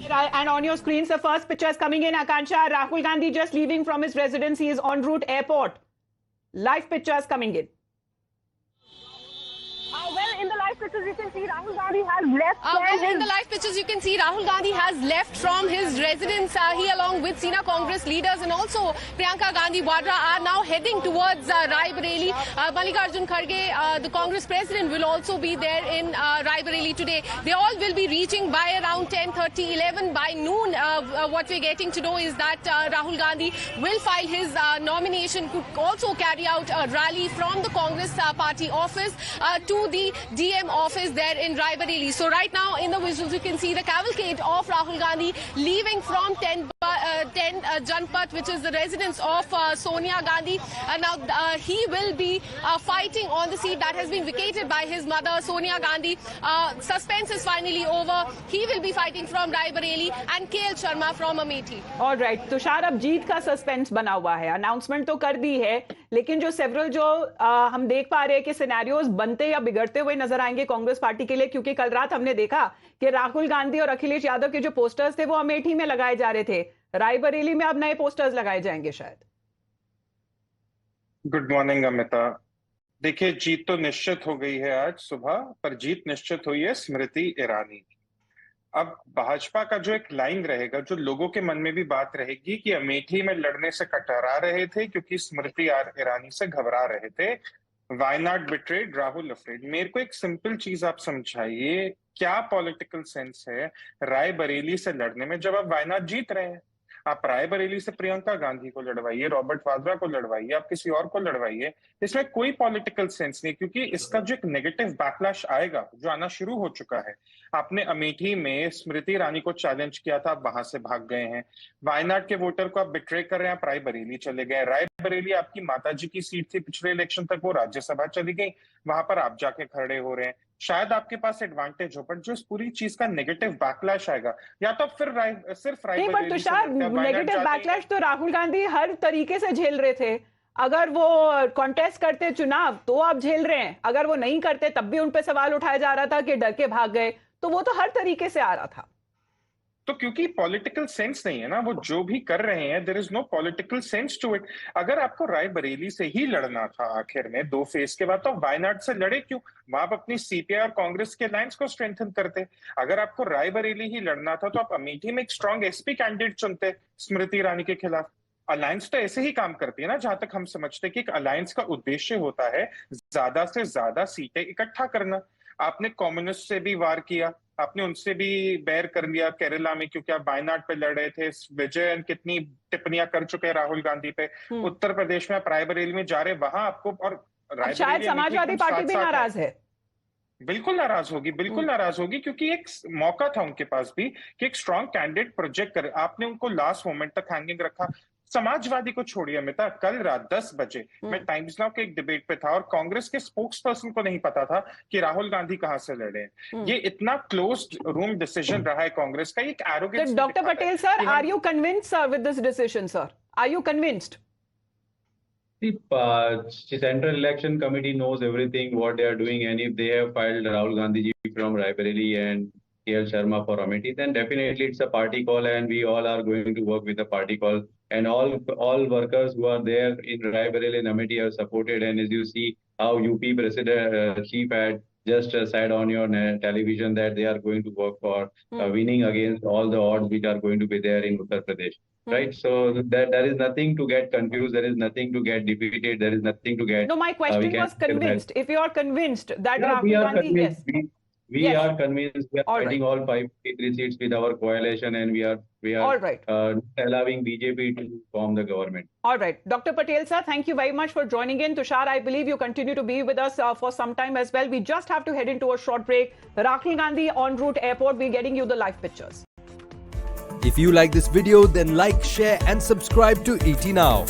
And on your screens, the first pictures coming in. Akansha, Rahul Gandhi just leaving from his residence. He is en route airport. Live pictures coming in. Well, in the live pictures, you can see Rahul Gandhi has left. In the live pictures, you can see Rahul Gandhi has left from his residence. He, along with senior Congress leaders and also Priyanka Gandhi Vadra, are now heading towards Rai Bareli. Mallikarjun Kharge, the Congress president, will also be there in Rai Bareli today. They all will be reaching by around 10:30, 11 by noon. What we're getting to know is that Rahul Gandhi will file his nomination, could also carry out a rally from the Congress party office to the DM office there in Rai Bareli. So right now in the visuals you can see the cavalcade of Rahul Gandhi leaving from 10 Janpat, which is the residence of Sonia Gandhi. Now he will be fighting on the seat that has been vacated by his mother Sonia Gandhi. Suspense is finally over. He will be fighting from Rai Bareli and KL Sharma from Amethi. All right, Tushar, अब जीत का suspense बना हुआ है. Announcement तो कर दी है, लेकिन जो सेवरल हम देख पा रहे हैं कि सिनेरियोज बनते या बिगड़ते हुए नजर आएंगे कांग्रेस पार्टी के लिए, क्योंकि कल रात हमने देखा कि राहुल गांधी और अखिलेश यादव के जो पोस्टर्स थे वो अमेठी में लगाए जा रहे थे. राय बरेली में अब नए पोस्टर्स लगाए जाएंगे शायद. Good morning Amita. देखिए, जीत तो निश्चित हो गई है आज सुबह, पर जीत निश्चित हुई है स्मृति ईरानी. अब भाजपा का जो एक लाइन रहेगा, जो लोगों के मन में भी बात रहेगी कि अमेठी में लड़ने से कतरा रहे थे क्योंकि स्मृति ईरानी से घबरा रहे थे. Wayanad betrayed, Rahul afraid. मेरे को एक सिंपल चीज आप समझाइए, क्या पॉलिटिकल सेंस है राय बरेली से लड़ने में जब आप वायनाड जीत रहे हैं? आप राय बरेली से प्रियंका गांधी को लड़वाइए, रॉबर्ट वाड्रा को लड़वाइए, आप किसी और को लड़वाइए. इसमें कोई पॉलिटिकल सेंस नहीं, क्योंकि इसका जो एक नेगेटिव बैकलैश आएगा, जो आना शुरू हो चुका है. आपने अमेठी में स्मृति ईरानी को चैलेंज किया था, आप वहां से भाग गए हैं. वायनाड के वोटर को आप बिट्रे कर रहे हैं, आप राय बरेली चले गए. राय बरेली आपकी माताजी की सीट थी पिछले इलेक्शन तक, वो राज्यसभा चली गई, वहां पर आप जाके खड़े हो रहे हैं. शायद आपके पास एडवांटेज हो, पर जो इस पूरी चीज का नेगेटिव बैकलैश आएगा, या तो फिर सिर्फ राय नहीं, पर तुषार, नेगेटिव बैकलैश तो राहुल गांधी हर तरीके से झेल रहे थे. अगर वो कॉन्टेस्ट करते चुनाव तो आप झेल रहे हैं, अगर वो नहीं करते तब भी उन पे सवाल उठाया जा रहा था कि डर के भाग गए. तो वो तो हर तरीके से आ रहा था. तो क्योंकि पॉलिटिकल सेंस नहीं है ना, वो जो भी कर रहे हैं, there is no political sense to it. अगर आपको राय बरेली से ही लड़ना था आखिर में 2 फेज के बाद, तो वायनाड से लड़े क्यों? वहां आप अपनी सीपीआई और कांग्रेस के अलायंस को स्ट्रेंथन करते. अगर आपको राय बरेली ही लड़ना था तो आप अमेठी में एक स्ट्रॉन्ग एसपी कैंडिडेट चुनते स्मृति ईरानी के खिलाफ. अलायंस तो ऐसे ही काम करती है ना, जहां तक हम समझते कि एक अलायंस का उद्देश्य होता है ज्यादा से ज्यादा सीटें इकट्ठा करना. आपने कम्युनिस्ट से भी वार किया, आपने उनसे भी बैर कर लिया केरला में, क्योंकि आप वायनाड पे लड़ रहे थे. विजयन कितनी टिप्पणियां कर चुके हैं राहुल गांधी पे. उत्तर प्रदेश में आप रायबरेली में जा रहे, वहां आपको, और शायद समाजवादी पार्टी भी नाराज है. बिल्कुल नाराज होगी, बिल्कुल नाराज होगी, क्योंकि एक मौका था उनके पास भी कि एक स्ट्रॉन्ग कैंडिडेट प्रोजेक्ट करे. आपने उनको लास्ट मोमेंट तक हैंगिंग रखा. समाजवादी को छोड़िए अमिता, कल रात 10 बजे मैं टाइम्स नाउ के एक डिबेट पे था और कांग्रेस के स्पोक्स पर्सन को नहीं पता था कि राहुल गांधी कहां से लड़े हैं. ये इतना क्लोज्ड रूम डिसीजन रहा है कांग्रेस का. एक arrogance. Doctor Patel sir, are you convinced sir with this decision sir? Are you convinced? The Central Election Committee knows everything what they are doing, and if they have filed Rahul Gandhi ji from Rai Bareli and KL Sharma for Amethi, then definitely it's a party call, and we all are going to work with the party call. And all workers who are there in Rai Bareli and Amethi are supported. And as you see how UP President Chief had just said on your television that they are going to work for winning against all the odds which are going to be there in Uttar Pradesh. Right, so there is nothing to get confused. There is nothing to get defeated. There is nothing to get. No, my question was convinced. If you are convinced that Rahul Gandhi, yes, we are convinced. We are fighting all 553 seats with our coalition, and we are all right. Allowing BJP to form the government. All right, Dr. Patel sir, thank you very much for joining in. Tushar, I believe you continue to be with us for some time as well. We just have to head into a short break. Rahul Gandhi en route airport. We're getting you the live pictures. If you like this video, then like, share and subscribe to ET Now.